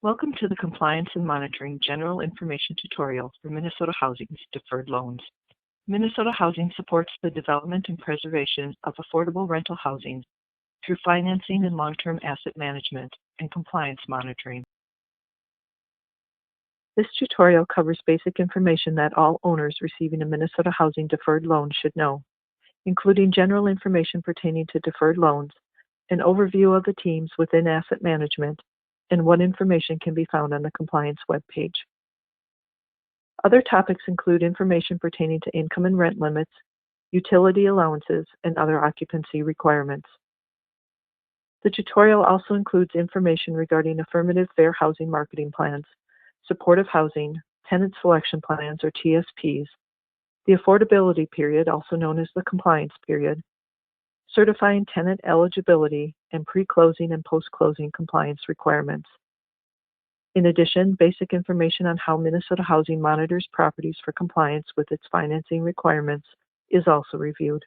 Welcome to the Compliance and Monitoring General Information Tutorial for Minnesota Housing's Deferred Loans. Minnesota Housing supports the development and preservation of affordable rental housing through financing and long-term asset management and compliance monitoring. This tutorial covers basic information that all owners receiving a Minnesota Housing deferred loan should know, including general information pertaining to deferred loans, an overview of the teams within asset management, and what information can be found on the compliance webpage. Other topics include information pertaining to income and rent limits, utility allowances, and other occupancy requirements. The tutorial also includes information regarding affirmative fair housing marketing plans, supportive housing, tenant selection plans or TSPs, the affordability period, also known as the compliance period, certifying tenant eligibility, and pre-closing and post-closing compliance requirements. In addition, basic information on how Minnesota Housing monitors properties for compliance with its financing requirements is also reviewed.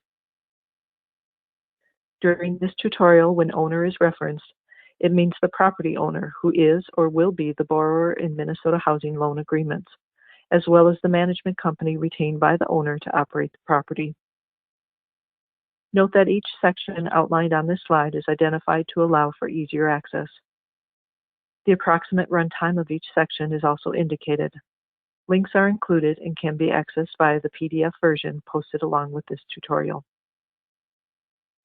During this tutorial, when owner is referenced, it means the property owner who is or will be the borrower in Minnesota Housing loan agreements, as well as the management company retained by the owner to operate the property. Note that each section outlined on this slide is identified to allow for easier access. The approximate runtime of each section is also indicated. Links are included and can be accessed via the PDF version posted along with this tutorial.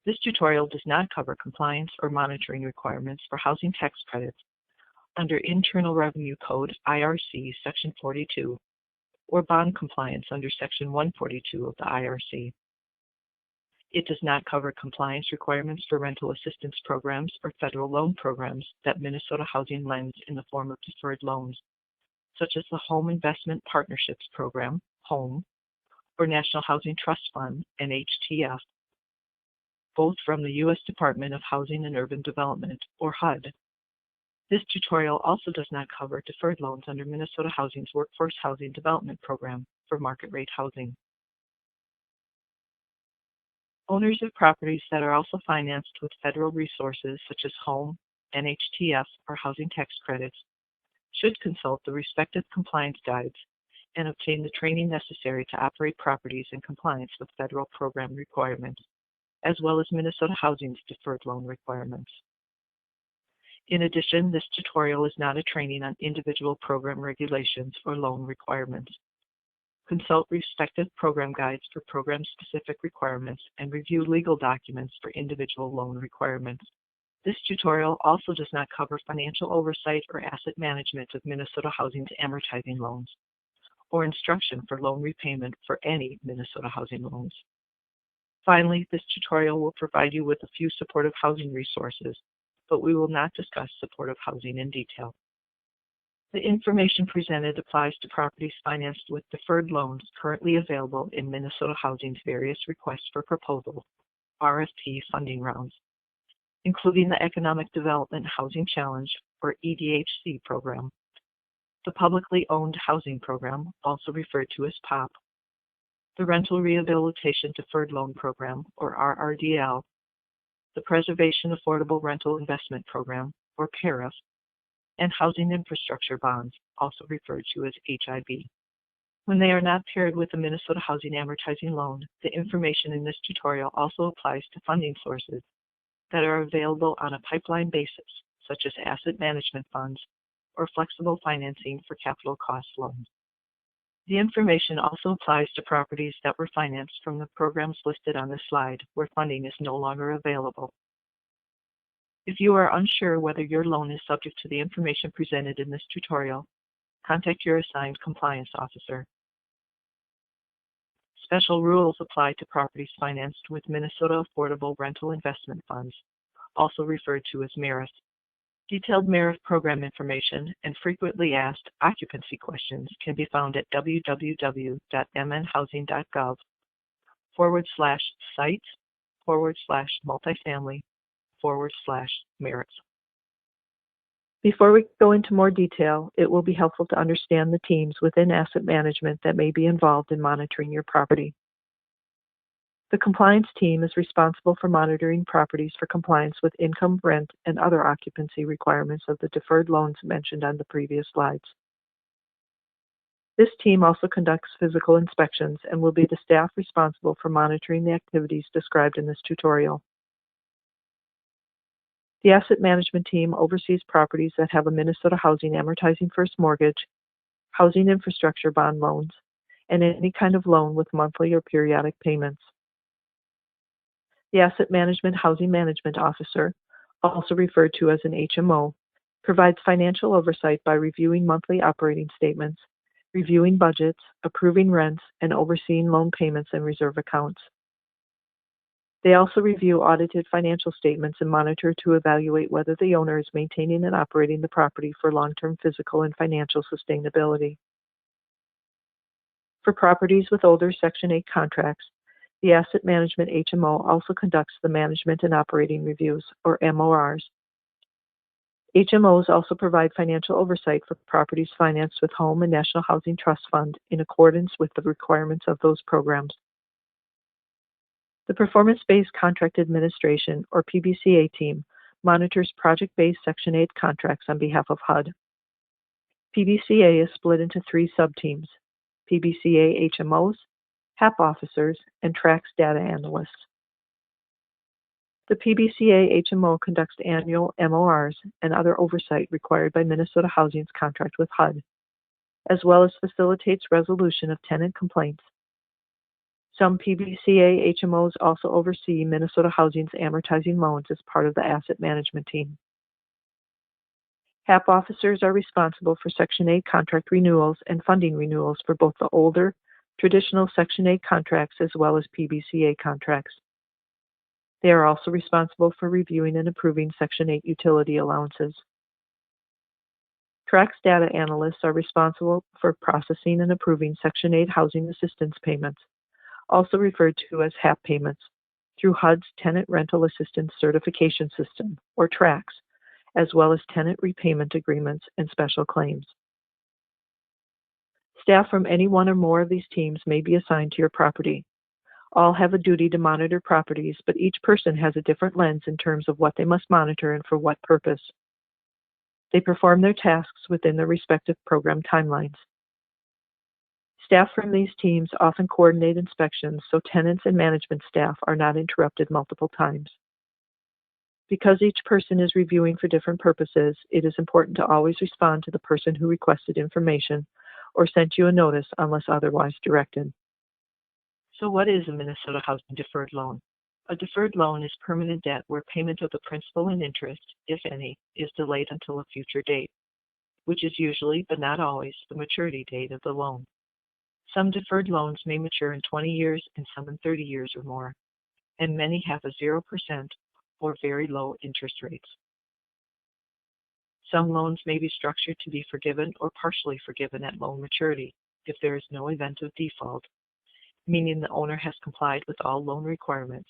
This tutorial does not cover compliance or monitoring requirements for housing tax credits under Internal Revenue Code IRC Section 42 or bond compliance under Section 142 of the IRC. It does not cover compliance requirements for rental assistance programs or federal loan programs that Minnesota Housing lends in the form of deferred loans, such as the Home Investment Partnerships Program, HOME, or National Housing Trust Fund, NHTF, both from the U.S. Department of Housing and Urban Development, or HUD. This tutorial also does not cover deferred loans under Minnesota Housing's Workforce Housing Development Program for market rate housing. Owners of properties that are also financed with federal resources such as HOME, NHTF, or housing tax credits should consult the respective compliance guides and obtain the training necessary to operate properties in compliance with federal program requirements, as well as Minnesota Housing's deferred loan requirements. In addition, this tutorial is not a training on individual program regulations or loan requirements. Consult respective program guides for program-specific requirements and review legal documents for individual loan requirements. This tutorial also does not cover financial oversight or asset management of Minnesota Housing's amortizing loans, or instruction for loan repayment for any Minnesota Housing loans. Finally, this tutorial will provide you with a few supportive housing resources, but we will not discuss supportive housing in detail. The information presented applies to properties financed with deferred loans currently available in Minnesota Housing's various requests for proposal, RFP funding rounds, including the Economic Development Housing Challenge, or EDHC program, the Publicly Owned Housing Program, also referred to as POP, the Rental Rehabilitation Deferred Loan Program, or RRDL, the Preservation Affordable Rental Investment Program, or PARIF, and housing infrastructure bonds, also referred to as HIB. When they are not paired with the Minnesota Housing amortizing loan, the information in this tutorial also applies to funding sources that are available on a pipeline basis, such as asset management funds or flexible financing for capital cost loans. The information also applies to properties that were financed from the programs listed on this slide where funding is no longer available. If you are unsure whether your loan is subject to the information presented in this tutorial, contact your assigned compliance officer. Special rules apply to properties financed with Minnesota Affordable Rental Investment Funds, also referred to as MERIF. Detailed MERIF program information and frequently asked occupancy questions can be found at www.mnhousing.gov/sites/multifamily/MERIF. Before we go into more detail, it will be helpful to understand the teams within asset management that may be involved in monitoring your property. The compliance team is responsible for monitoring properties for compliance with income, rent, and other occupancy requirements of the deferred loans mentioned on the previous slides. This team also conducts physical inspections and will be the staff responsible for monitoring the activities described in this tutorial. The asset management team oversees properties that have a Minnesota Housing Amortizing First Mortgage, housing infrastructure bond loans, and any kind of loan with monthly or periodic payments. The Asset Management Housing Management Officer, also referred to as an HMO, provides financial oversight by reviewing monthly operating statements, reviewing budgets, approving rents, and overseeing loan payments and reserve accounts. They also review audited financial statements and monitor to evaluate whether the owner is maintaining and operating the property for long-term physical and financial sustainability. For properties with older Section 8 contracts, the Asset Management HMO also conducts the Management and Operating Reviews, or MORs. HMOs also provide financial oversight for properties financed with Home and National Housing Trust Fund in accordance with the requirements of those programs. The Performance-Based Contract Administration, or PBCA team, monitors project-based Section 8 contracts on behalf of HUD. PBCA is split into 3 sub-teams: PBCA HMOs, HAP officers, and tracks data analysts. The PBCA HMO conducts annual MORs and other oversight required by Minnesota Housing's contract with HUD, as well as facilitates resolution of tenant complaints. Some PBCA HMOs also oversee Minnesota Housing's amortizing loans as part of the asset management team. HAP officers are responsible for Section 8 contract renewals and funding renewals for both the older, traditional Section 8 contracts as well as PBCA contracts. They are also responsible for reviewing and approving Section 8 utility allowances. Tracks data analysts are responsible for processing and approving Section 8 housing assistance payments, also referred to as HAP payments, through HUD's Tenant Rental Assistance Certification System, or TRACS, as well as tenant repayment agreements and special claims. Staff from any one or more of these teams may be assigned to your property. All have a duty to monitor properties, but each person has a different lens in terms of what they must monitor and for what purpose. They perform their tasks within their respective program timelines. Staff from these teams often coordinate inspections so tenants and management staff are not interrupted multiple times. Because each person is reviewing for different purposes, it is important to always respond to the person who requested information or sent you a notice unless otherwise directed. So what is a Minnesota Housing Deferred Loan? A deferred loan is permanent debt where payment of the principal and interest, if any, is delayed until a future date, which is usually, but not always, the maturity date of the loan. Some deferred loans may mature in 20 years and some in 30 years or more, and many have a 0% or very low interest rates. Some loans may be structured to be forgiven or partially forgiven at loan maturity if there is no event of default, meaning the owner has complied with all loan requirements,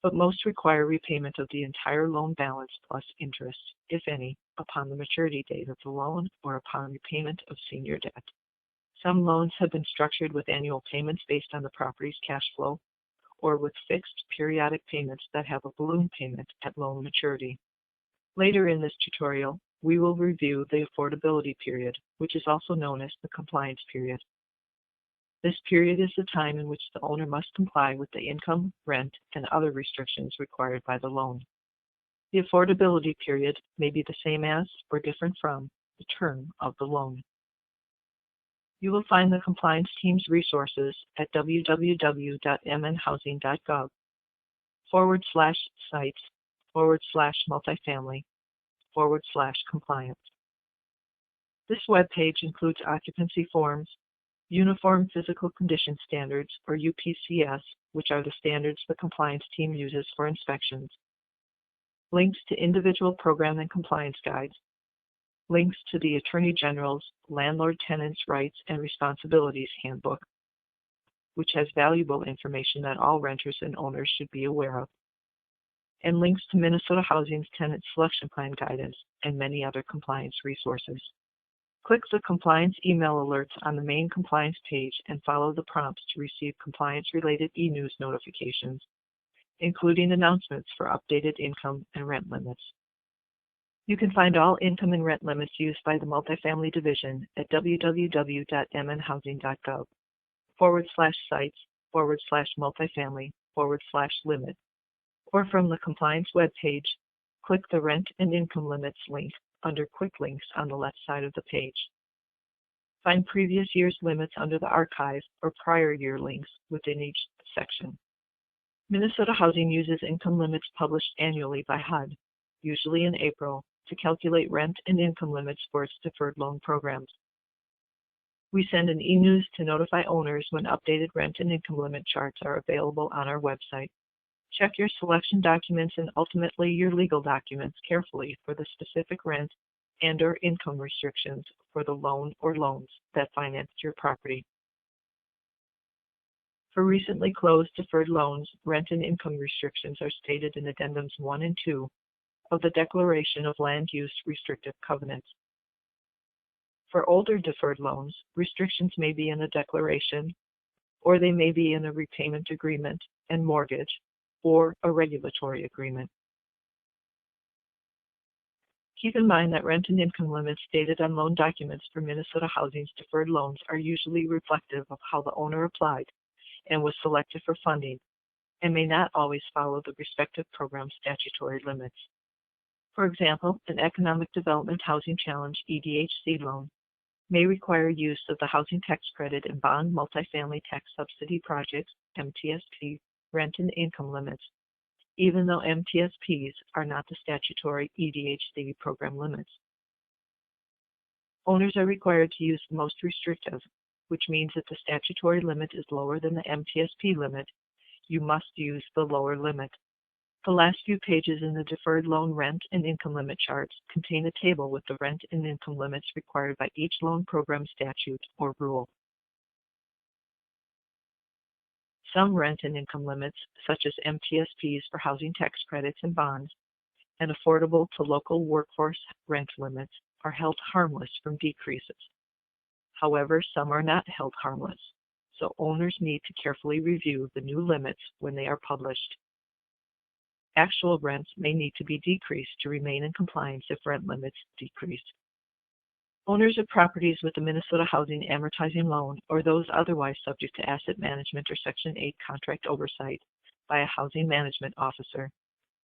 but most require repayment of the entire loan balance plus interest, if any, upon the maturity date of the loan or upon repayment of senior debt. Some loans have been structured with annual payments based on the property's cash flow, or with fixed periodic payments that have a balloon payment at loan maturity. Later in this tutorial, we will review the affordability period, which is also known as the compliance period. This period is the time in which the owner must comply with the income, rent, and other restrictions required by the loan. The affordability period may be the same as or different from the term of the loan. You will find the compliance team's resources at www.mnhousing.gov/sites/multifamily/compliance. This webpage includes occupancy forms, Uniform Physical Condition Standards, or UPCS, which are the standards the compliance team uses for inspections, links to individual program and compliance guides, links to the Attorney General's Landlord-Tenants' Rights and Responsibilities Handbook, which has valuable information that all renters and owners should be aware of, and links to Minnesota Housing's Tenant Selection Plan guidance and many other compliance resources. Click the Compliance email alerts on the main compliance page and follow the prompts to receive compliance-related e-news notifications, including announcements for updated income and rent limits. You can find all income and rent limits used by the Multifamily Division at www.mnhousing.gov/sites/multifamily/limit, or from the Compliance webpage, click the Rent and Income Limits link under Quick Links on the left side of the page. Find previous year's limits under the Archive or Prior Year links within each section. Minnesota Housing uses income limits published annually by HUD, usually in April, to calculate rent and income limits for its deferred loan programs. We send an e-news to notify owners when updated rent and income limit charts are available on our website. Check your selection documents and ultimately your legal documents carefully for the specific rent and/or income restrictions for the loan or loans that financed your property. For recently closed deferred loans, rent and income restrictions are stated in Addendums 1 and 2 of the Declaration of Land Use Restrictive Covenants. For older deferred loans, restrictions may be in a declaration, or they may be in a repayment agreement and mortgage, or a regulatory agreement. Keep in mind that rent and income limits stated on loan documents for Minnesota Housing's deferred loans are usually reflective of how the owner applied and was selected for funding, and may not always follow the respective program's statutory limits. For example, an Economic Development Housing Challenge EDHC loan may require use of the Housing Tax Credit and Bond Multifamily Tax Subsidy Projects MTSP rent and income limits, even though MTSPs are not the statutory EDHC program limits. Owners are required to use the most restrictive, which means if the statutory limit is lower than the MTSP limit, you must use the lower limit. The last few pages in the deferred loan rent and income limit charts contain a table with the rent and income limits required by each loan program statute or rule. Some rent and income limits, such as MTSPs for housing tax credits and bonds, and affordable to local workforce rent limits, are held harmless from decreases. However, some are not held harmless, so owners need to carefully review the new limits when they are published. Actual rents may need to be decreased to remain in compliance if rent limits decrease. Owners of properties with the Minnesota Housing Amortizing Loan or those otherwise subject to asset management or Section 8 contract oversight by a housing management officer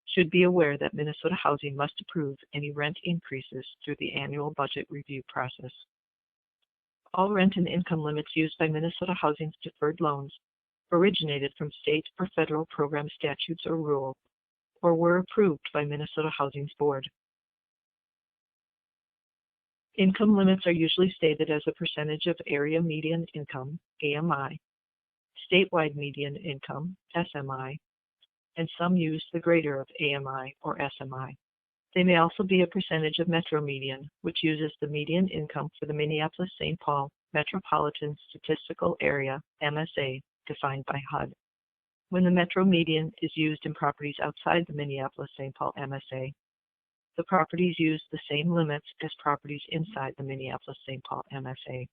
should be aware that Minnesota Housing must approve any rent increases through the annual budget review process. All rent and income limits used by Minnesota Housing's deferred loans originated from state or federal program statutes or rules, or were approved by Minnesota Housing's board. Income limits are usually stated as a percentage of area median income, AMI, statewide median income, SMI, and some use the greater of AMI or SMI. They may also be a percentage of metro median, which uses the median income for the Minneapolis-St. Paul Metropolitan Statistical Area, MSA, defined by HUD. When the metro median is used in properties outside the Minneapolis-St. Paul MSA, the properties use the same limits as properties inside the Minneapolis-St. Paul MSA.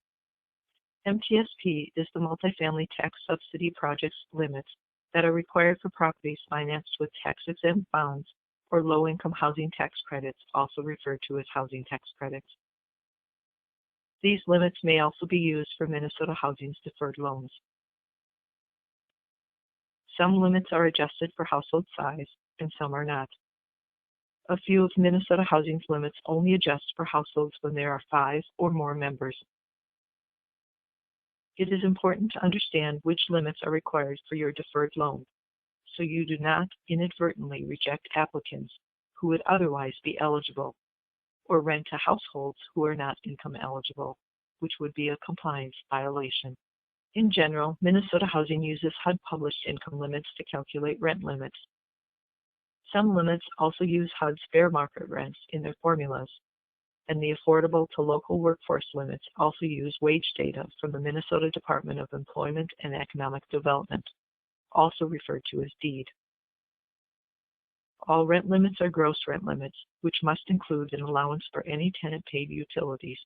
MTSP is the multifamily tax subsidy projects limits that are required for properties financed with tax-exempt bonds or low-income housing tax credits, also referred to as housing tax credits. These limits may also be used for Minnesota Housing's deferred loans. Some limits are adjusted for household size, and some are not. A few of Minnesota Housing's limits only adjust for households when there are 5 or more members. It is important to understand which limits are required for your deferred loan, so you do not inadvertently reject applicants who would otherwise be eligible, or rent to households who are not income eligible, which would be a compliance violation. In general, Minnesota Housing uses HUD-published income limits to calculate rent limits. Some limits also use HUD's fair market rents in their formulas, and the affordable to local workforce limits also use wage data from the Minnesota Department of Employment and Economic Development, also referred to as DEED. All rent limits are gross rent limits, which must include an allowance for any tenant-paid utilities.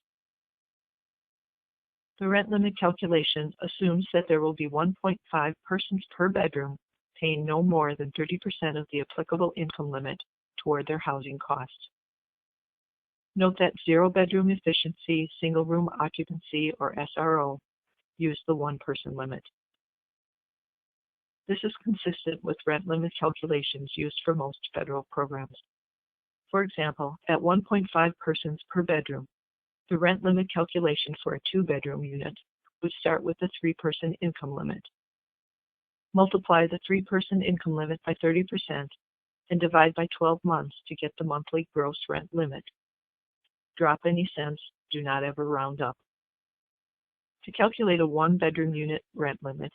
The rent limit calculation assumes that there will be 1.5 persons per bedroom paying no more than 30% of the applicable income limit toward their housing costs. Note that zero-bedroom efficiency, single-room occupancy, or SRO use the one-person limit. This is consistent with rent limit calculations used for most federal programs. For example, at 1.5 persons per bedroom, the rent limit calculation for a two-bedroom unit would start with the three-person income limit. Multiply the three-person income limit by 30% and divide by 12 months to get the monthly gross rent limit. Drop any cents, do not ever round up. To calculate a one-bedroom unit rent limit,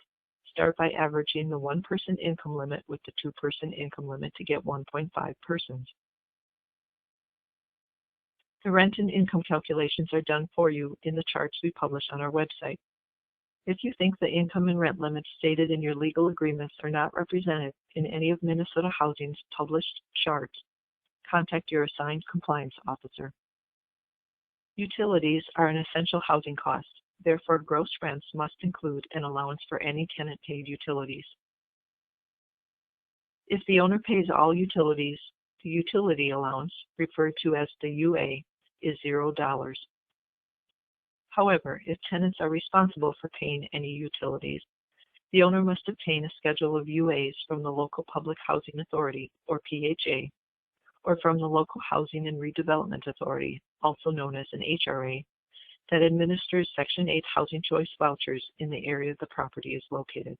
start by averaging the one-person income limit with the two-person income limit to get 1.5 persons. The rent and income calculations are done for you in the charts we publish on our website. If you think the income and rent limits stated in your legal agreements are not represented in any of Minnesota Housing's published charts, contact your assigned compliance officer. Utilities are an essential housing cost. Therefore, gross rents must include an allowance for any tenant-paid utilities. If the owner pays all utilities, the utility allowance, referred to as the UA, is $0. However, if tenants are responsible for paying any utilities, the owner must obtain a schedule of UAs from the local Public Housing Authority, or PHA, or from the local Housing and Redevelopment Authority, also known as an HRA, that administers Section 8 housing choice vouchers in the area the property is located.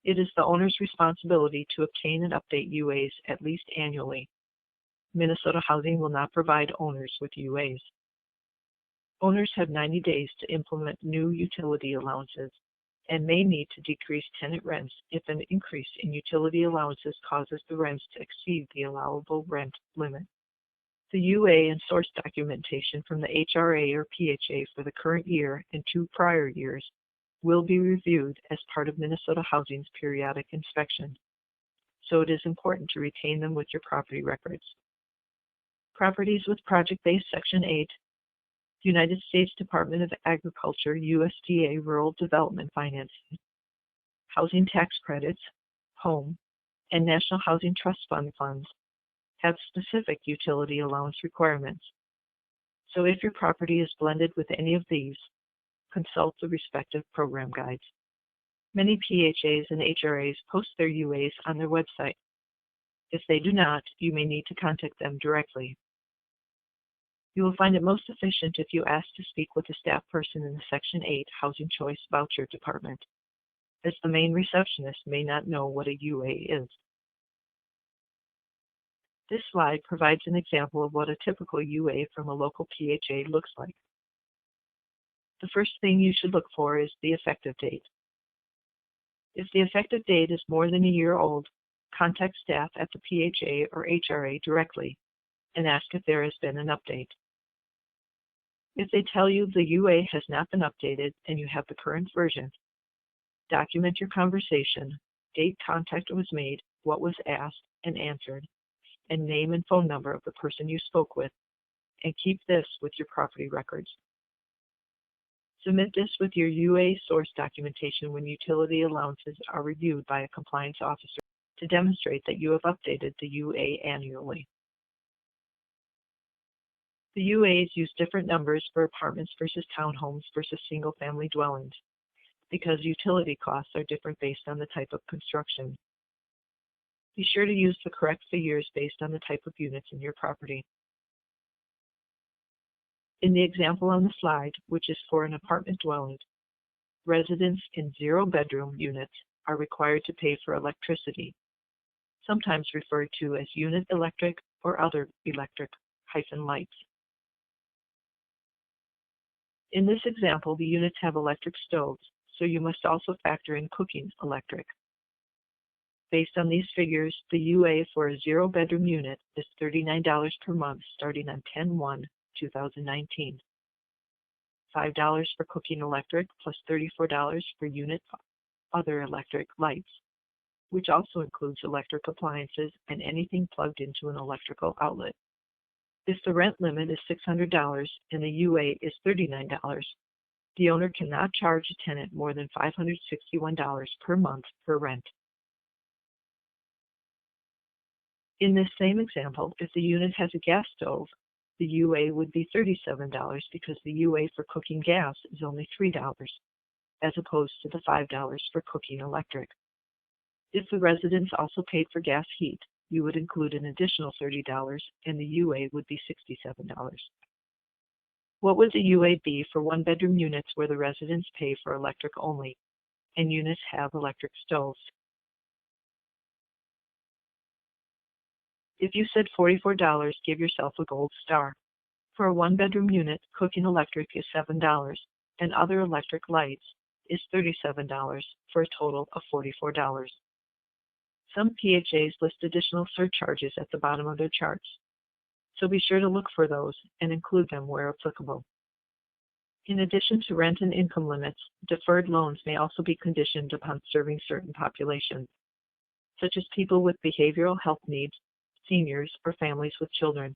It is the owner's responsibility to obtain and update UAs at least annually. Minnesota Housing will not provide owners with UAs. Owners have 90 days to implement new utility allowances and may need to decrease tenant rents if an increase in utility allowances causes the rents to exceed the allowable rent limit. The UA and source documentation from the HRA or PHA for the current year and 2 prior years will be reviewed as part of Minnesota Housing's periodic inspection, so it is important to retain them with your property records. Properties with project-based Section 8, United States Department of Agriculture, USDA Rural Development Financing, housing tax credits, home, and National Housing Trust Fund funds have specific utility allowance requirements. So if your property is blended with any of these, consult the respective program guides. Many PHAs and HRAs post their UAs on their website. If they do not, you may need to contact them directly. You will find it most efficient if you ask to speak with a staff person in the Section 8 Housing Choice Voucher Department, as the main receptionist may not know what a UA is. This slide provides an example of what a typical UA from a local PHA looks like. The first thing you should look for is the effective date. If the effective date is more than a year old, contact staff at the PHA or HRA directly and ask if there has been an update. If they tell you the UA has not been updated and you have the current version, document your conversation, date contact was made, what was asked and answered, and name and phone number of the person you spoke with, and keep this with your property records. Submit this with your UA source documentation when utility allowances are reviewed by a compliance officer to demonstrate that you have updated the UA annually. The UAs use different numbers for apartments versus townhomes versus single-family dwellings because utility costs are different based on the type of construction. Be sure to use the correct figures based on the type of units in your property. In the example on the slide, which is for an apartment dwelling, residents in zero-bedroom units are required to pay for electricity, sometimes referred to as unit electric or other electric -lights. In this example, the units have electric stoves, so you must also factor in cooking electric. Based on these figures, the UA for a zero-bedroom unit is $39 per month starting on 10/1/2019. $5 for cooking electric plus $34 for unit other electric lights, which also includes electric appliances and anything plugged into an electrical outlet. If the rent limit is $600 and the UA is $39, The owner cannot charge a tenant more than $561 per month for rent. In this same example, if the unit has a gas stove, the UA would be $37 because the UA for cooking gas is only $3, as opposed to the $5 for cooking electric. If the residents also paid for gas heat, you would include an additional $30 and the UA would be $67. What would the UA be for one-bedroom units where the residents pay for electric only and units have electric stoves? If you said $44, give yourself a gold star. For a one-bedroom unit, cooking electric is $7 and other electric lights is $37 for a total of $44. Some PHAs list additional surcharges at the bottom of their charts, so be sure to look for those and include them where applicable. In addition to rent and income limits, deferred loans may also be conditioned upon serving certain populations, such as people with behavioral health needs, seniors, or families with children.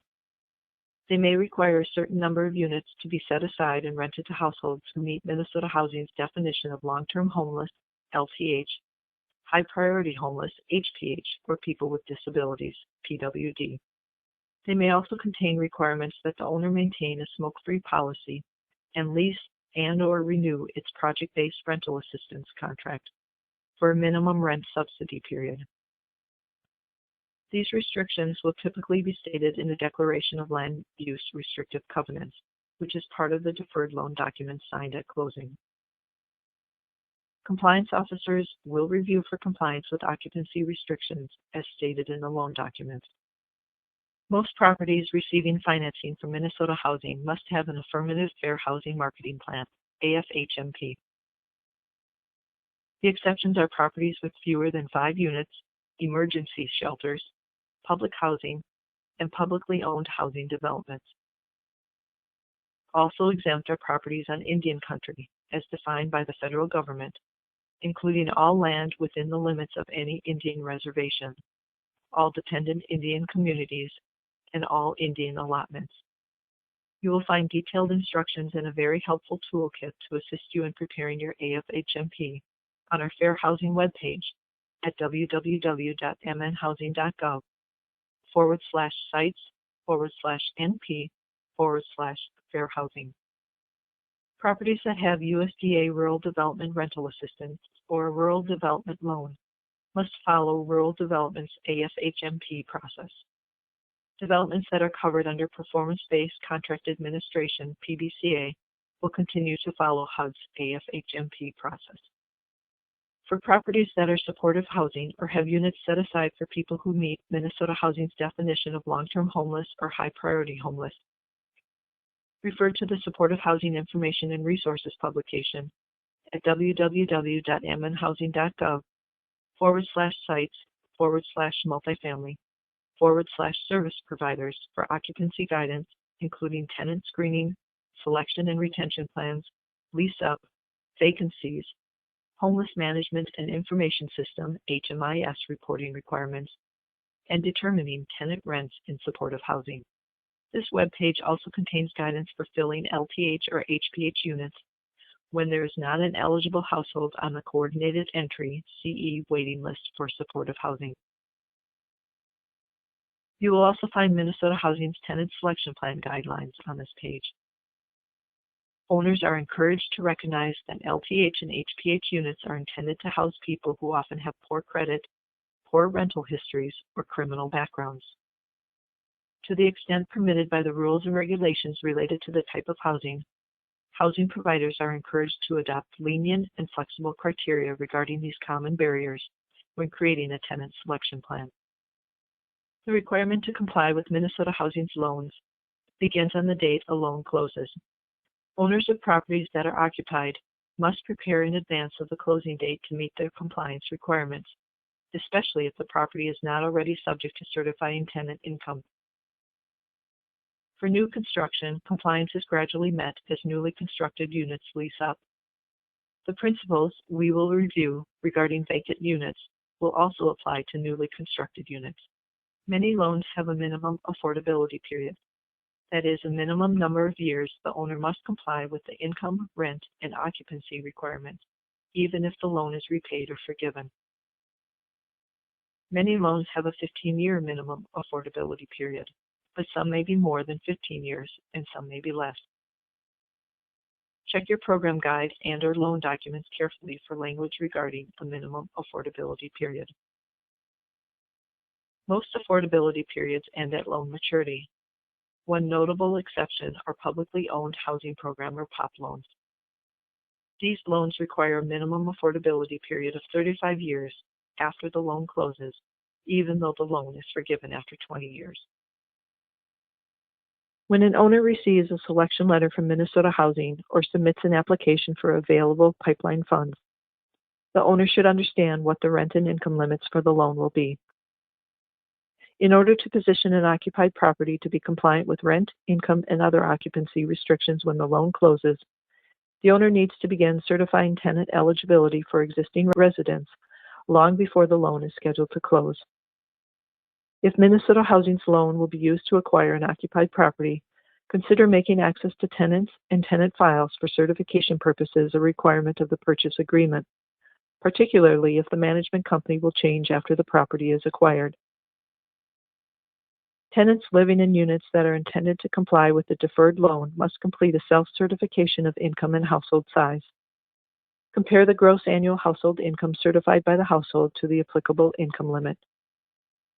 They may require a certain number of units to be set aside and rented to households who meet Minnesota Housing's definition of long-term homeless, LTH, high-priority homeless, HPH, or people with disabilities, PWD. They may also contain requirements that the owner maintain a smoke-free policy and lease and/or renew its project-based rental assistance contract for a minimum rent subsidy period. These restrictions will typically be stated in the Declaration of Land Use Restrictive Covenants, which is part of the deferred loan documents signed at closing. Compliance officers will review for compliance with occupancy restrictions as stated in the loan document. Most properties receiving financing from Minnesota Housing must have an Affirmative Fair Housing Marketing Plan, AFHMP. The exceptions are properties with fewer than 5 units, emergency shelters, public housing, and publicly owned housing developments. Also exempt are properties on Indian country, as defined by the federal government, including all land within the limits of any Indian reservation, all dependent Indian communities, and all Indian allotments. You will find detailed instructions and a very helpful toolkit to assist you in preparing your AFHMP on our Fair Housing webpage at www.mnhousing.gov/sites/NP/Fair Housing. Properties that have USDA Rural Development Rental Assistance or a Rural Development Loan must follow Rural Development's AFHMP process. Developments that are covered under Performance-Based Contract Administration, PBCA, will continue to follow HUD's AFHMP process. For properties that are supportive housing or have units set aside for people who meet Minnesota Housing's definition of long-term homeless or high-priority homeless, refer to the Supportive Housing Information and Resources publication at www.mnhousing.gov/sites/multifamily/service providers for occupancy guidance, including tenant screening, selection and retention plans, lease up, vacancies, homeless management and information system, HMIS reporting requirements, and determining tenant rents in supportive housing. This webpage also contains guidance for filling LTH or HPH units when there is not an eligible household on the Coordinated Entry CE waiting list for supportive housing. You will also find Minnesota Housing's Tenant Selection Plan guidelines on this page. Owners are encouraged to recognize that LTH and HPH units are intended to house people who often have poor credit, poor rental histories, or criminal backgrounds. To the extent permitted by the rules and regulations related to the type of housing providers are encouraged to adopt lenient and flexible criteria regarding these common barriers when creating a tenant selection plan. The requirement to comply with Minnesota Housing's loans begins on the date a loan closes. Owners of properties that are occupied must prepare in advance of the closing date to meet their compliance requirements, especially if the property is not already subject to certifying tenant income. For new construction, compliance is gradually met as newly constructed units lease up. The principles we will review regarding vacant units will also apply to newly constructed units. Many loans have a minimum affordability period. That is, a minimum number of years the owner must comply with the income, rent, and occupancy requirements, even if the loan is repaid or forgiven. Many loans have a 15-year minimum affordability period, but some may be more than 15 years and some may be less. Check your program guide and/or loan documents carefully for language regarding a minimum affordability period. Most affordability periods end at loan maturity. One notable exception are publicly owned housing program or POP loans. These loans require a minimum affordability period of 35 years after the loan closes, even though the loan is forgiven after 20 years. When an owner receives a selection letter from Minnesota Housing or submits an application for available pipeline funds, the owner should understand what the rent and income limits for the loan will be. In order to position an occupied property to be compliant with rent, income, and other occupancy restrictions when the loan closes, the owner needs to begin certifying tenant eligibility for existing residents long before the loan is scheduled to close. If Minnesota Housing's loan will be used to acquire an occupied property, consider making access to tenants and tenant files for certification purposes a requirement of the purchase agreement, particularly if the management company will change after the property is acquired. Tenants living in units that are intended to comply with the deferred loan must complete a self-certification of income and household size. Compare the gross annual household income certified by the household to the applicable income limit.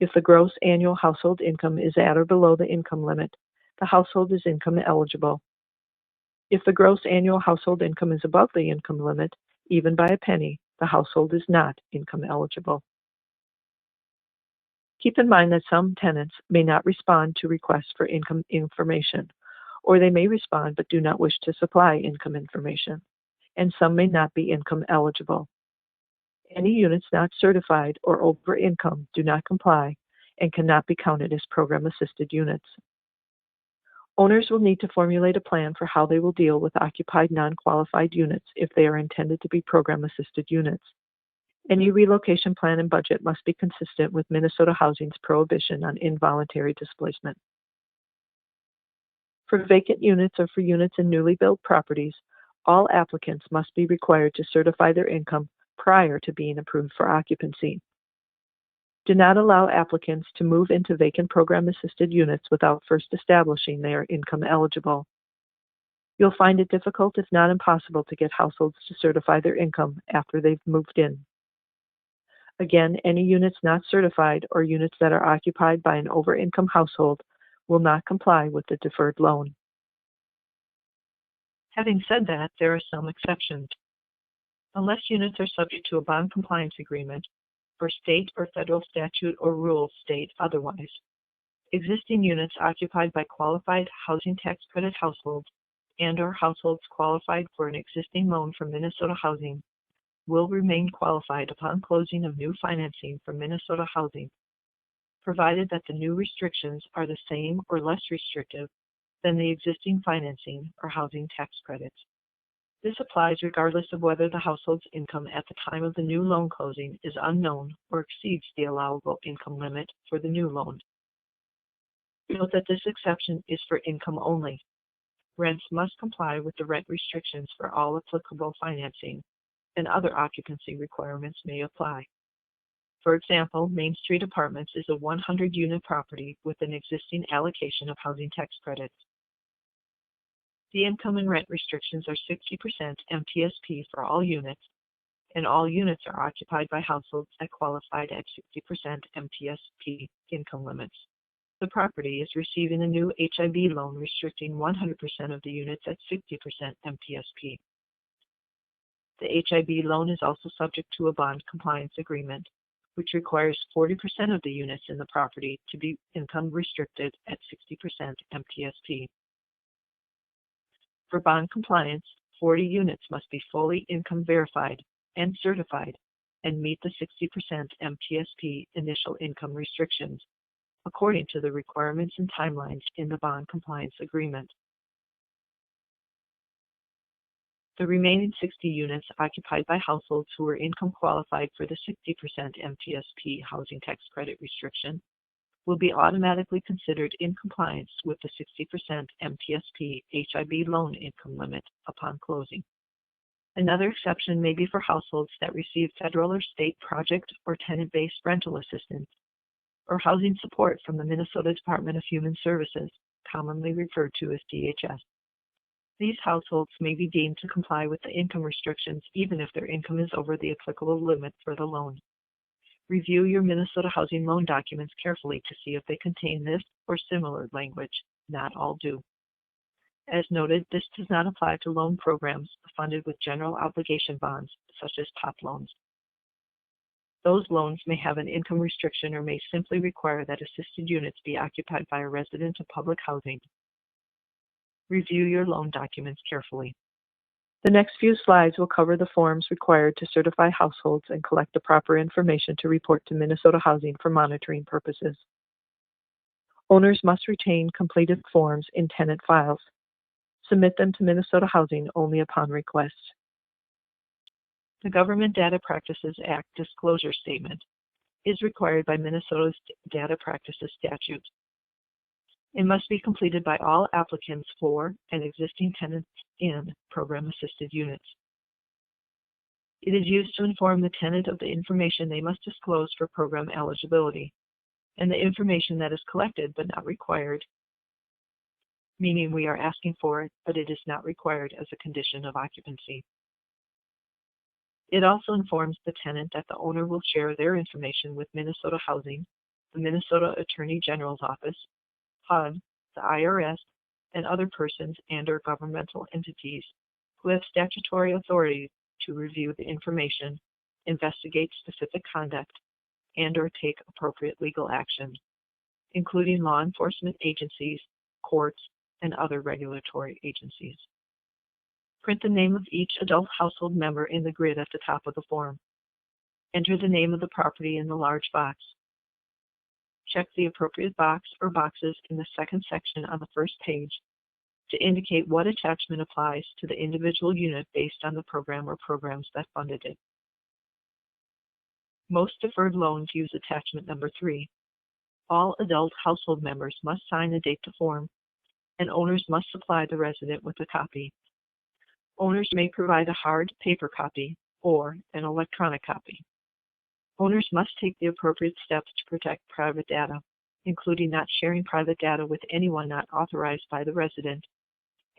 If the gross annual household income is at or below the income limit, the household is income eligible. If the gross annual household income is above the income limit, even by a penny, the household is not income eligible. Keep in mind that some tenants may not respond to requests for income information, or they may respond but do not wish to supply income information, and some may not be income eligible. Any units not certified or over income do not comply and cannot be counted as program-assisted units. Owners will need to formulate a plan for how they will deal with occupied non-qualified units if they are intended to be program-assisted units. Any relocation plan and budget must be consistent with Minnesota Housing's prohibition on involuntary displacement. For vacant units or for units in newly built properties, all applicants must be required to certify their income prior to being approved for occupancy. Do not allow applicants to move into vacant program-assisted units without first establishing they are income eligible. You'll find it difficult, if not impossible, to get households to certify their income after they've moved in. Again, any units not certified or units that are occupied by an over-income household will not comply with the deferred loan. Having said that, there are some exceptions. Unless units are subject to a bond compliance agreement, or state or federal statute or rule state otherwise, existing units occupied by qualified housing tax credit households and/or households qualified for an existing loan from Minnesota Housing will remain qualified upon closing of new financing from Minnesota Housing, provided that the new restrictions are the same or less restrictive than the existing financing or housing tax credits. This applies regardless of whether the household's income at the time of the new loan closing is unknown or exceeds the allowable income limit for the new loan. Note that this exception is for income only. Rents must comply with the rent restrictions for all applicable financing, and other occupancy requirements may apply. For example, Main Street Apartments is a 100-unit property with an existing allocation of housing tax credits. The income and rent restrictions are 60% MTSP for all units, and all units are occupied by households that qualified at 60% MTSP income limits. The property is receiving a new HIB loan restricting 100% of the units at 60% MTSP. The HIB loan is also subject to a bond compliance agreement, which requires 40% of the units in the property to be income restricted at 60% MTSP. For bond compliance, 40 units must be fully income verified and certified and meet the 60% MTSP initial income restrictions, according to the requirements and timelines in the bond compliance agreement. The remaining 60 units occupied by households who are income qualified for the 60% MTSP housing tax credit restriction will be automatically considered in compliance with the 60% MTSP HIB loan income limit upon closing. Another exception may be for households that receive federal or state project or tenant-based rental assistance or housing support from the Minnesota Department of Human Services, commonly referred to as DHS. These households may be deemed to comply with the income restrictions even if their income is over the applicable limit for the loan. Review your Minnesota housing loan documents carefully to see if they contain this or similar language. Not all do. As noted, this does not apply to loan programs funded with general obligation bonds, such as POP loans. Those loans may have an income restriction or may simply require that assisted units be occupied by a resident of public housing. Review your loan documents carefully. The next few slides will cover the forms required to certify households and collect the proper information to report to Minnesota Housing for monitoring purposes. Owners must retain completed forms in tenant files. Submit them to Minnesota Housing only upon request. The Government Data Practices Act disclosure statement is required by Minnesota's Data Practices statute. It must be completed by all applicants for and existing tenants in program-assisted units. It is used to inform the tenant of the information they must disclose for program eligibility, and the information that is collected but not required, meaning we are asking for it, but it is not required as a condition of occupancy. It also informs the tenant that the owner will share their information with Minnesota Housing, the Minnesota Attorney General's Office, HUD, the IRS, and other persons and/or governmental entities who have statutory authority to review the information, investigate specific conduct, and/or take appropriate legal action, including law enforcement agencies, courts, and other regulatory agencies. Print the name of each adult household member in the grid at the top of the form. Enter the name of the property in the large box. Check the appropriate box or boxes in the second section on the first page to indicate what attachment applies to the individual unit based on the program or programs that funded it. Most deferred loans use attachment number 3. All adult household members must sign and date the form, and owners must supply the resident with a copy. Owners may provide a hard paper copy or an electronic copy. Owners must take the appropriate steps to protect private data, including not sharing private data with anyone not authorized by the resident,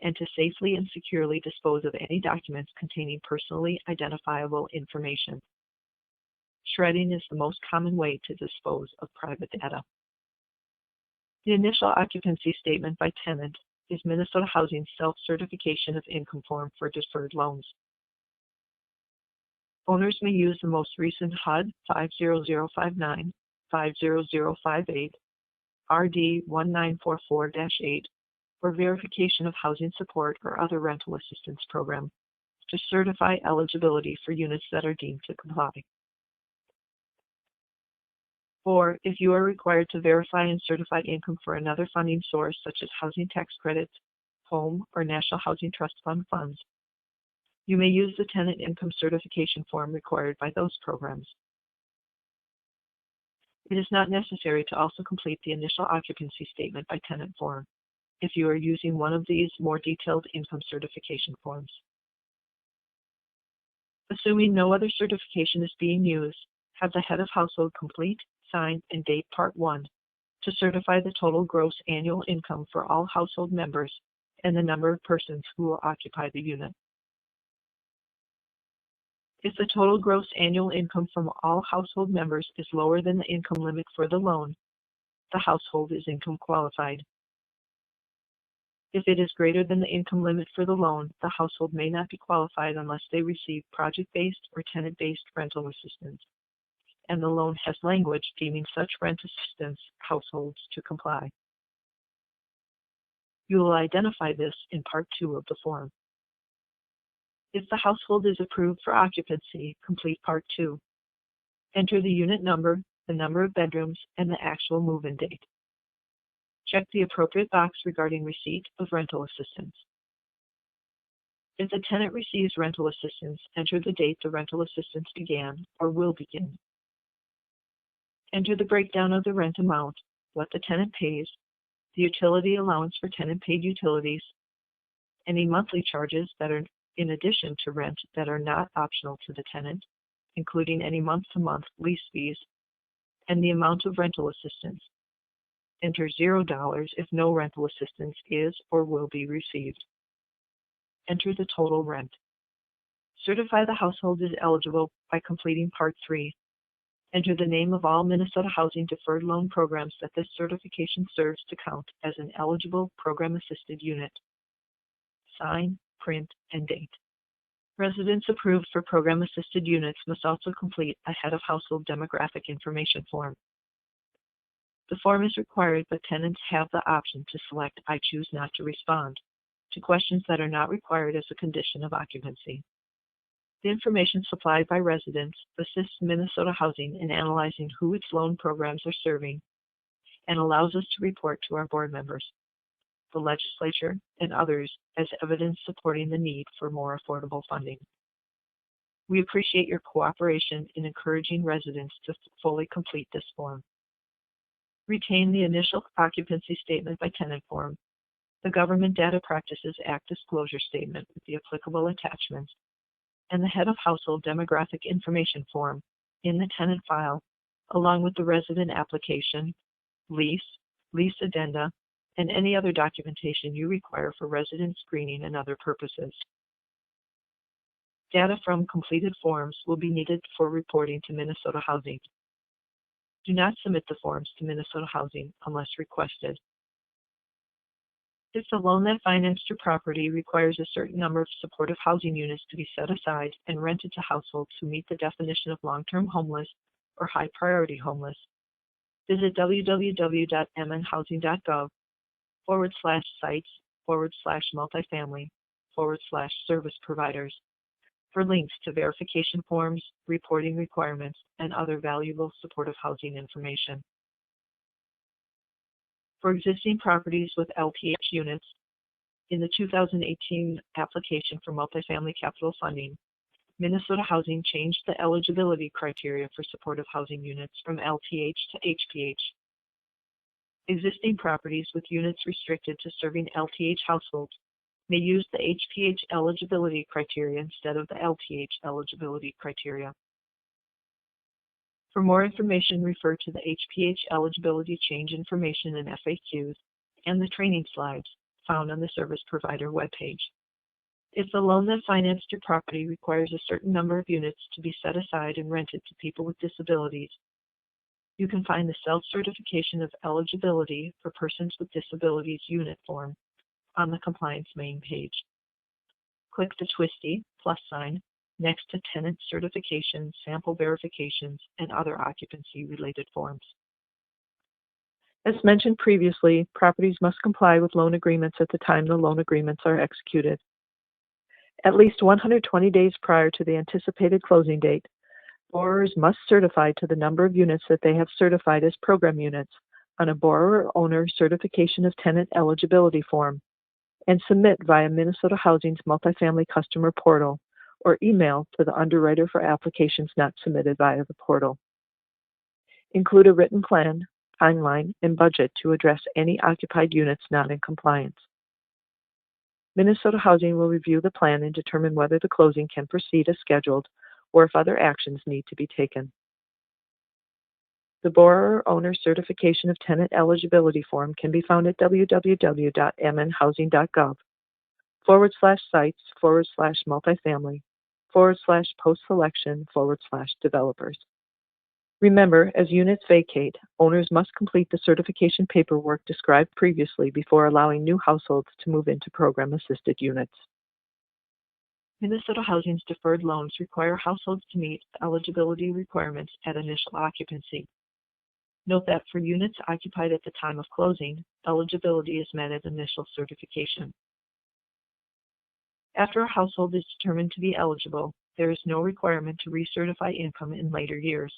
and to safely and securely dispose of any documents containing personally identifiable information. Shredding is the most common way to dispose of private data. The initial occupancy statement by tenant is Minnesota Housing's self-certification of income form for deferred loans. Owners may use the most recent HUD 50059, 50058, RD 1944-8 for verification of housing support or other rental assistance program to certify eligibility for units that are deemed to comply. Or if you are required to verify and certify income for another funding source such as housing tax credits, home, or National Housing Trust Fund funds, you may use the tenant income certification form required by those programs. It is not necessary to also complete the initial occupancy statement by tenant form if you are using one of these more detailed income certification forms. Assuming no other certification is being used, have the head of household complete, sign, and date Part 1 to certify the total gross annual income for all household members and the number of persons who will occupy the unit. If the total gross annual income from all household members is lower than the income limit for the loan, the household is income qualified. If it is greater than the income limit for the loan, the household may not be qualified unless they receive project-based or tenant-based rental assistance, and the loan has language deeming such rent assistance households to comply. You will identify this in Part 2 of the form. If the household is approved for occupancy, complete Part 2. Enter the unit number, the number of bedrooms, and the actual move-in date. Check the appropriate box regarding receipt of rental assistance. If the tenant receives rental assistance, enter the date the rental assistance began or will begin. Enter the breakdown of the rent amount, what the tenant pays, the utility allowance for tenant-paid utilities, any monthly charges that are in addition to rent that are not optional to the tenant, including any month-to-month lease fees, and the amount of rental assistance. Enter $0 if no rental assistance is or will be received. Enter the total rent. Certify the household is eligible by completing Part 3. Enter the name of all Minnesota Housing Deferred Loan programs that this certification serves to count as an eligible program-assisted unit. Sign, print, and date. Residents approved for program-assisted units must also complete a Head of Household Demographic Information form. The form is required, but tenants have the option to select I choose not to respond to questions that are not required as a condition of occupancy. The information supplied by residents assists Minnesota Housing in analyzing who its loan programs are serving and allows us to report to our board members, the legislature, and others as evidence supporting the need for more affordable funding. We appreciate your cooperation in encouraging residents to fully complete this form. Retain the initial occupancy statement by tenant form, the Government Data Practices Act disclosure statement with the applicable attachments, and the Head of Household Demographic Information form in the tenant file, along with the resident application, lease addenda, and any other documentation you require for resident screening and other purposes. Data from completed forms will be needed for reporting to Minnesota Housing. Do not submit the forms to Minnesota Housing unless requested. If the loan that financed your property requires a certain number of supportive housing units to be set aside and rented to households who meet the definition of long-term homeless or high-priority homeless, visit www.mnhousing.gov/sites/multifamily/service providers for links to verification forms, reporting requirements, and other valuable supportive housing information. For existing properties with LTH units, in the 2018 application for multifamily capital funding, Minnesota Housing changed the eligibility criteria for supportive housing units from LTH to HPH. Existing properties with units restricted to serving LTH households may use the HPH eligibility criteria instead of the LTH eligibility criteria. For more information, refer to the HPH eligibility change information and FAQs and the training slides found on the service provider webpage. If the loan that financed your property requires a certain number of units to be set aside and rented to people with disabilities, you can find the Self-Certification of Eligibility for Persons with Disabilities unit form on the Compliance main page. Click the twisty + next to Tenant Certification, Sample Verifications, and other occupancy-related forms. As mentioned previously, properties must comply with loan agreements at the time the loan agreements are executed. At least 120 days prior to the anticipated closing date, borrowers must certify to the number of units that they have certified as program units on a borrower-owner certification of tenant eligibility form and submit via Minnesota Housing's multifamily customer portal or email to the underwriter for applications not submitted via the portal. Include a written plan, timeline, and budget to address any occupied units not in compliance. Minnesota Housing will review the plan and determine whether the closing can proceed as scheduled or if other actions need to be taken. The Borrower-Owner Certification of Tenant Eligibility form can be found at www.mnhousing.gov/sites/multifamily/post-selection/developers. Remember, as units vacate, owners must complete the certification paperwork described previously before allowing new households to move into program-assisted units. Minnesota Housing's deferred loans require households to meet eligibility requirements at initial occupancy. Note that for units occupied at the time of closing, eligibility is met at initial certification. After a household is determined to be eligible, there is no requirement to recertify income in later years.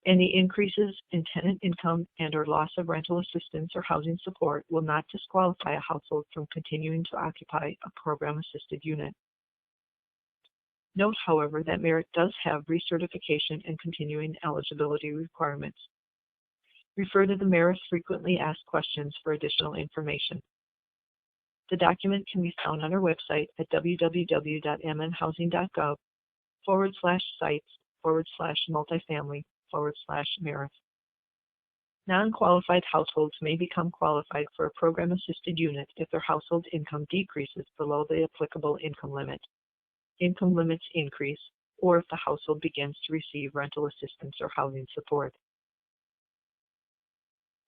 Any increases in tenant income and/or loss of rental assistance or housing support will not disqualify a household from continuing to occupy a program-assisted unit. Note, however, that merit does have recertification and continuing eligibility requirements. Refer to the Mayor's frequently asked questions for additional information. The document can be found on our website at www.mnhousing.gov/sites/multifamily/Mayor's. Non-qualified households may become qualified for a program-assisted unit if their household income decreases below the applicable income limit, income limits increase, or if the household begins to receive rental assistance or housing support.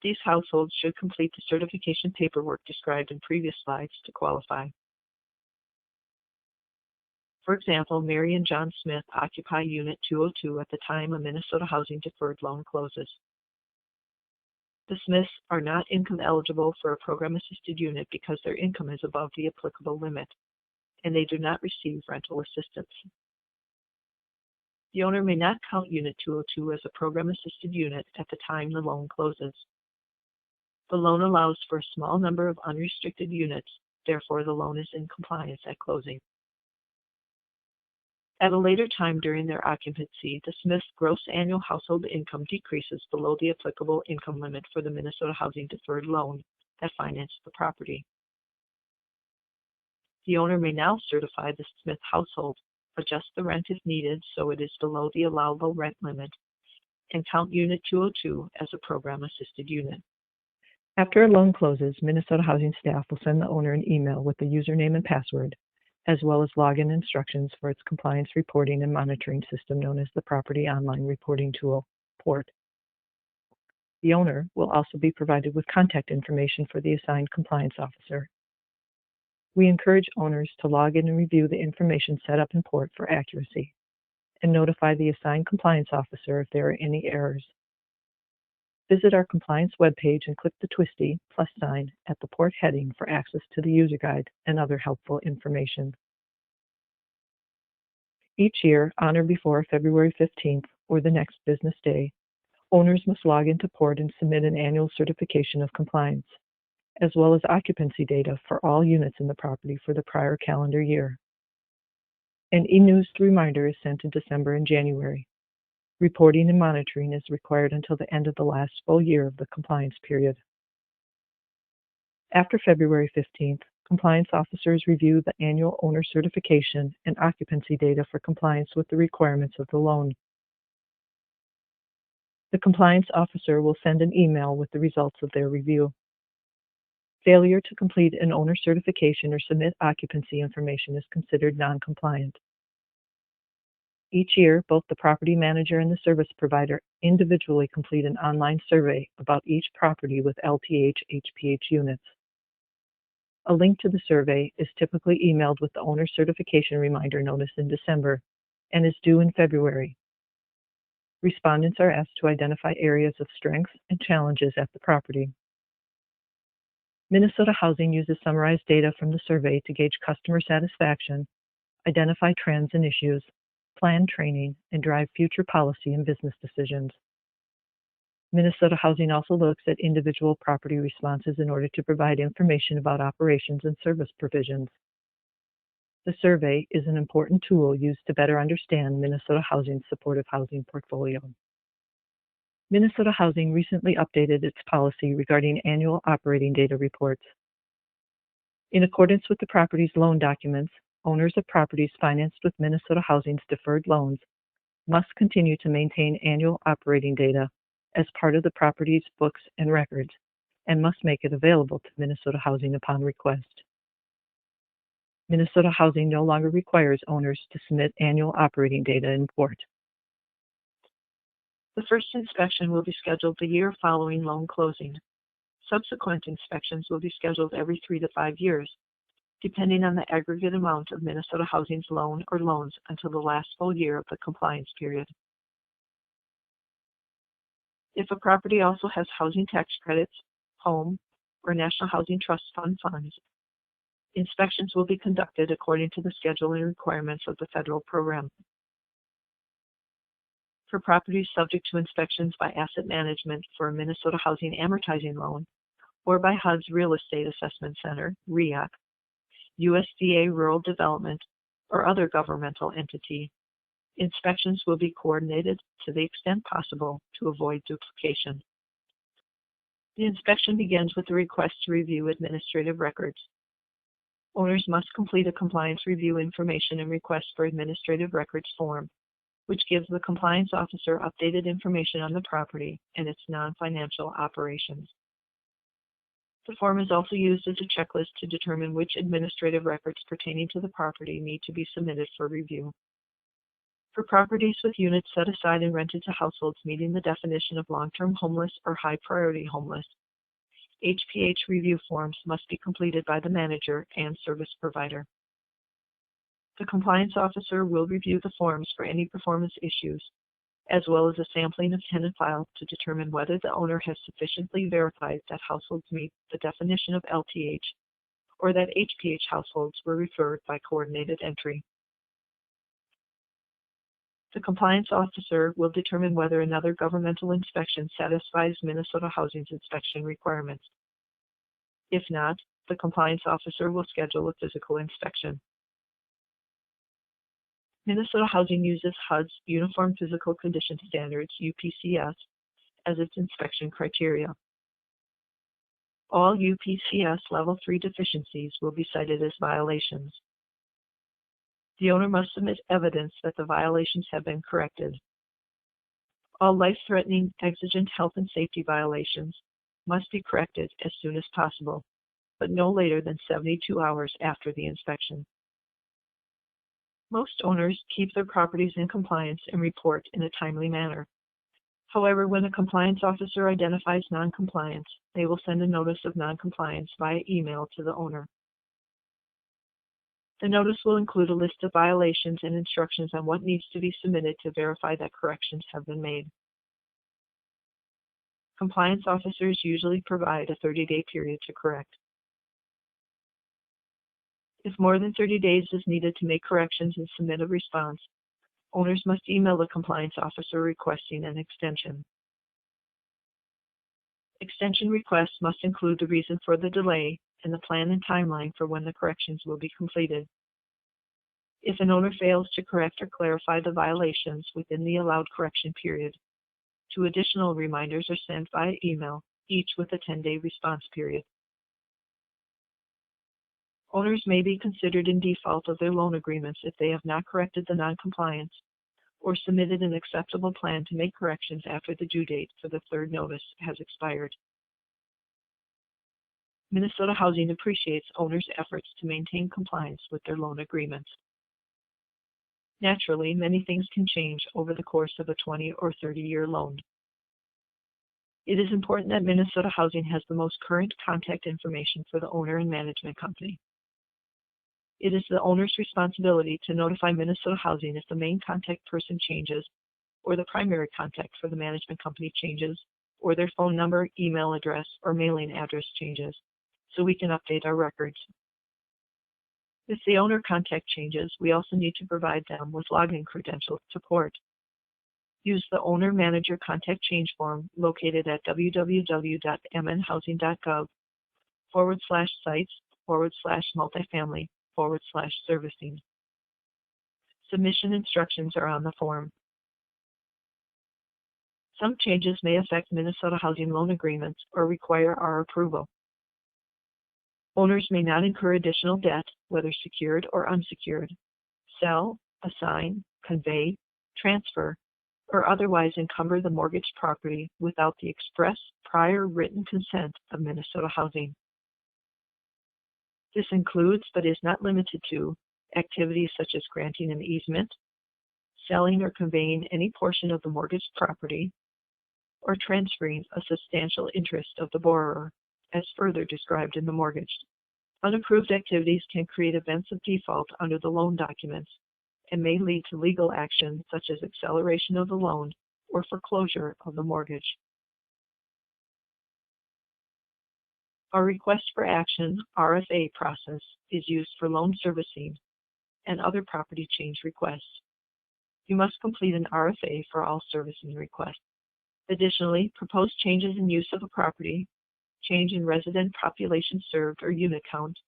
These households should complete the certification paperwork described in previous slides to qualify. For example, Mary and John Smith occupy Unit 202 at the time a Minnesota Housing Deferred loan closes. The Smiths are not income eligible for a program-assisted unit because their income is above the applicable limit, and they do not receive rental assistance. The owner may not count Unit 202 as a program-assisted unit at the time the loan closes. The loan allows for a small number of unrestricted units, therefore the loan is in compliance at closing. At a later time during their occupancy, the Smiths' gross annual household income decreases below the applicable income limit for the Minnesota Housing Deferred loan that financed the property. The owner may now certify the Smith household, adjust the rent if needed so it is below the allowable rent limit, and count Unit 202 as a program-assisted unit. After a loan closes, Minnesota Housing staff will send the owner an email with the username and password, as well as login instructions for its compliance reporting and monitoring system known as the Property Online Reporting Tool, PORT. The owner will also be provided with contact information for the assigned compliance officer. We encourage owners to log in and review the information set up in PORT for accuracy, and notify the assigned compliance officer if there are any errors. Visit our compliance webpage and click the twisty + sign at the PORT heading for access to the user guide and other helpful information. Each year, on or before February 15th or the next business day, owners must log into PORT and submit an annual certification of compliance, as well as occupancy data for all units in the property for the prior calendar year. An e-news reminder is sent in December and January. Reporting and monitoring is required until the end of the last full year of the compliance period. After February 15th, compliance officers review the annual owner certification and occupancy data for compliance with the requirements of the loan. The compliance officer will send an email with the results of their review. Failure to complete an owner certification or submit occupancy information is considered non-compliant. Each year, both the property manager and the service provider individually complete an online survey about each property with LTH/HPH units. A link to the survey is typically emailed with the owner certification reminder notice in December and is due in February. Respondents are asked to identify areas of strengths and challenges at the property. Minnesota Housing uses summarized data from the survey to gauge customer satisfaction, identify trends and issues, plan training, and drive future policy and business decisions. Minnesota Housing also looks at individual property responses in order to provide information about operations and service provisions. The survey is an important tool used to better understand Minnesota Housing's supportive housing portfolio. Minnesota Housing recently updated its policy regarding annual operating data reports. In accordance with the property's loan documents, owners of properties financed with Minnesota Housing's deferred loans must continue to maintain annual operating data as part of the property's books and records, and must make it available to Minnesota Housing upon request. Minnesota Housing no longer requires owners to submit annual operating data in PORT. The first inspection will be scheduled the year following loan closing. Subsequent inspections will be scheduled every 3 to 5 years, depending on the aggregate amount of Minnesota Housing's loan or loans until the last full year of the compliance period. If a property also has housing tax credits, home, or National Housing Trust Fund funds, inspections will be conducted according to the schedule and requirements of the federal program. For properties subject to inspections by asset management for a Minnesota Housing amortizing loan, or by HUD's Real Estate Assessment Center, REAC, USDA Rural Development, or other governmental entity, inspections will be coordinated to the extent possible to avoid duplication. The inspection begins with the request to review administrative records. Owners must complete a compliance review information and request for administrative records form, which gives the compliance officer updated information on the property and its non-financial operations. The form is also used as a checklist to determine which administrative records pertaining to the property need to be submitted for review. For properties with units set aside and rented to households meeting the definition of long-term homeless or high-priority homeless, HPH review forms must be completed by the manager and service provider. The compliance officer will review the forms for any performance issues, as well as a sampling of tenant files to determine whether the owner has sufficiently verified that households meet the definition of LTH or that HPH households were referred by coordinated entry. The compliance officer will determine whether another governmental inspection satisfies Minnesota Housing's inspection requirements. If not, the compliance officer will schedule a physical inspection. Minnesota Housing uses HUD's Uniform Physical Condition Standards, UPCS, as its inspection criteria. All UPCS Level 3 deficiencies will be cited as violations. The owner must submit evidence that the violations have been corrected. All life-threatening exigent health and safety violations must be corrected as soon as possible, but no later than 72 hours after the inspection. Most owners keep their properties in compliance and report in a timely manner. However, when a compliance officer identifies noncompliance, they will send a notice of noncompliance via email to the owner. The notice will include a list of violations and instructions on what needs to be submitted to verify that corrections have been made. Compliance officers usually provide a 30-day period to correct. If more than 30 days is needed to make corrections and submit a response, owners must email the compliance officer requesting an extension. Extension requests must include the reason for the delay and the plan and timeline for when the corrections will be completed. If an owner fails to correct or clarify the violations within the allowed correction period, 2 additional reminders are sent via email, each with a 10-day response period. Owners may be considered in default of their loan agreements if they have not corrected the noncompliance or submitted an acceptable plan to make corrections after the due date for the 3rd notice has expired. Minnesota Housing appreciates owners' efforts to maintain compliance with their loan agreements. Naturally, many things can change over the course of a 20 or 30-year loan. It is important that Minnesota Housing has the most current contact information for the owner and management company. It is the owner's responsibility to notify Minnesota Housing if the main contact person changes, or the primary contact for the management company changes, or their phone number, email address, or mailing address changes, so we can update our records. If the owner contact changes, we also need to provide them with login credentials support. Use the Owner Manager Contact Change form located at www.mnhousing.gov/sites/multifamily/servicing. Submission instructions are on the form. Some changes may affect Minnesota Housing loan agreements or require our approval. Owners may not incur additional debt, whether secured or unsecured, sell, assign, convey, transfer, or otherwise encumber the mortgaged property without the express prior written consent of Minnesota Housing. This includes, but is not limited to, activities such as granting an easement, selling or conveying any portion of the mortgaged property, or transferring a substantial interest of the borrower, as further described in the mortgage. Unapproved activities can create events of default under the loan documents and may lead to legal action such as acceleration of the loan or foreclosure of the mortgage. Our request for action, RFA process, is used for loan servicing and other property change requests. You must complete an RFA for all servicing requests. Additionally, proposed changes in use of a property, change in resident population served or unit count,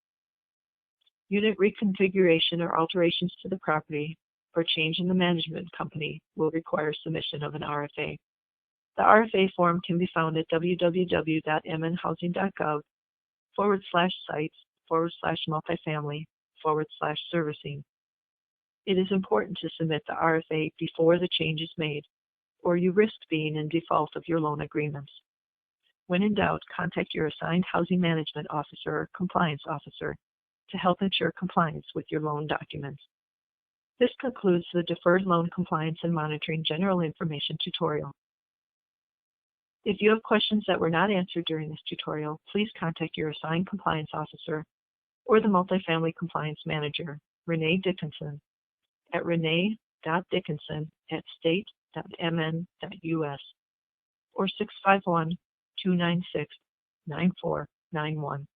unit reconfiguration or alterations to the property, or change in the management company will require submission of an RFA. The RFA form can be found at www.mnhousing.gov/sites/multifamily/servicing. It is important to submit the RFA before the change is made, or you risk being in default of your loan agreements. When in doubt, contact your assigned housing management officer or compliance officer to help ensure compliance with your loan documents. This concludes the Deferred Loan Compliance and Monitoring General Information tutorial. If you have questions that were not answered during this tutorial, please contact your assigned compliance officer or the Multifamily Compliance Manager, Renee Dickinson, at renee.dickinson@state.mn.us or 651-296-9491.